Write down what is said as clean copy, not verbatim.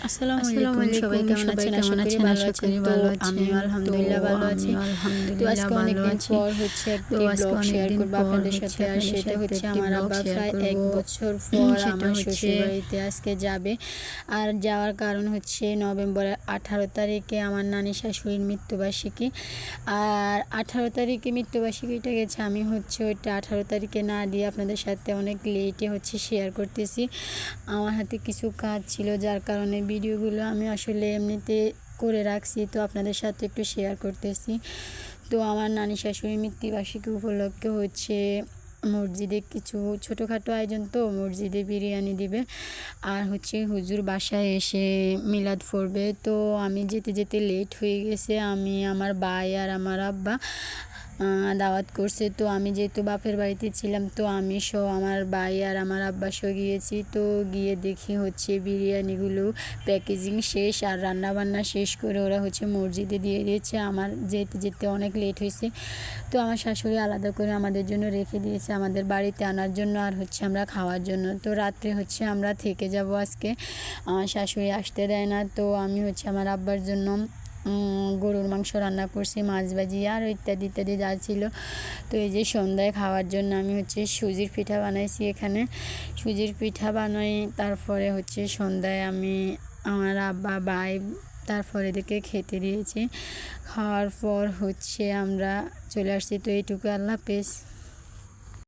আসসালামু আসসালামু আলাইকুম, সবাই আলাইকুম, কেমন সবাই আছেন? কেমন আছেন? ভালো আশা আছেন। করি তো ভালো আছেন। আমিও আলহামদুলিল্লাহ ভালো আছি। তো আজকে অনেকদিন আছি। পর তো একটি আজকে ব্লগ শেয়ার অনেকদিন করবো পর আপনাদের সাথে। আর আপনাদের সেটা সাথে হচ্ছে একটি আমার ব্লগ আব্বা শেয়ার প্রায় করব। 1 বছর পর সেটা আমার হচ্ছে শ্বশুরবাড়িতে আজকে যাবে। আর যাওয়ার কারণ হচ্ছে নভেম্বরের 18 তারিখে আমার নানি শাশুড়ির মৃত্যুবার্ষিকী। আর 18 তারিখে মৃত্যুবার্ষিকীটা গেছে, আমি হচ্ছে ওইটা 18 তারিখে না দিয়ে আপনাদের সাথে অনেক লেটে হচ্ছে শেয়ার করতেছি। আমার হাতে কিছু কাজ ছিল, যার কারণে ভিডিওগুলো আমি আসলে এমনিতে করে রাখছি, তো আপনাদের সাথে একটু শেয়ার করতেছি। তো আমার নানি শাশুড়ির মৃত্যুবার্ষিকী উপলক্ষে হচ্ছে মসজিদে কিছু ছোটোখাটো আয়োজন, তো মসজিদে বিরিয়ানি দিবে আর হচ্ছে হুজুর বাসায় এসে মিলাদ পড়বে। তো আমি যেতে যেতে লেট হয়ে গেছে, আমি আমার ভাই আর আমার আব্বা দাওয়াত করছে। তো আমি যেহেতু বাপের বাড়িতে ছিলাম, তো আমি সহ আমার ভাই আর আমার আব্বা সহ গিয়েছি। তো গিয়ে দেখি হচ্ছে বিরিয়ানিগুলো প্যাকেজিং শেষ আর রান্নাবান্না শেষ করে ওরা হচ্ছে মসজিদে দিয়ে দিয়েছে। আমার যেতে যেতে অনেক লেট হয়েছে, তো আমার শাশুড়ি আলাদা করে আমাদের জন্য রেখে দিয়েছে আমাদের বাড়িতে আনার জন্য আর হচ্ছে আমরা খাওয়ার জন্য। তো রাত্রে হচ্ছে আমরা থেকে যাব আজকে, আমার শাশুড়ি আসতে দেয় না। তো আমি হচ্ছে আমার আব্বার জন্য গরুর মাংস রান্না করছি, মাছ ভাজি আর ইত্যাদি ইত্যাদি যা ছিল। তো এই যে সন্ধ্যায় খাওয়ার জন্য আমি হচ্ছে সুজির পিঠা বানাইছি। এখানে সুজির পিঠা বানাই, তারপরে হচ্ছে সন্ধ্যায় আমি আমার আব্বা ভাই তারপরে এদেরকে খেতে দিয়েছি। খাওয়ার পর হচ্ছে আমরা চলে আসছি। তো এইটুকু, আল্লাহ হাফেজ।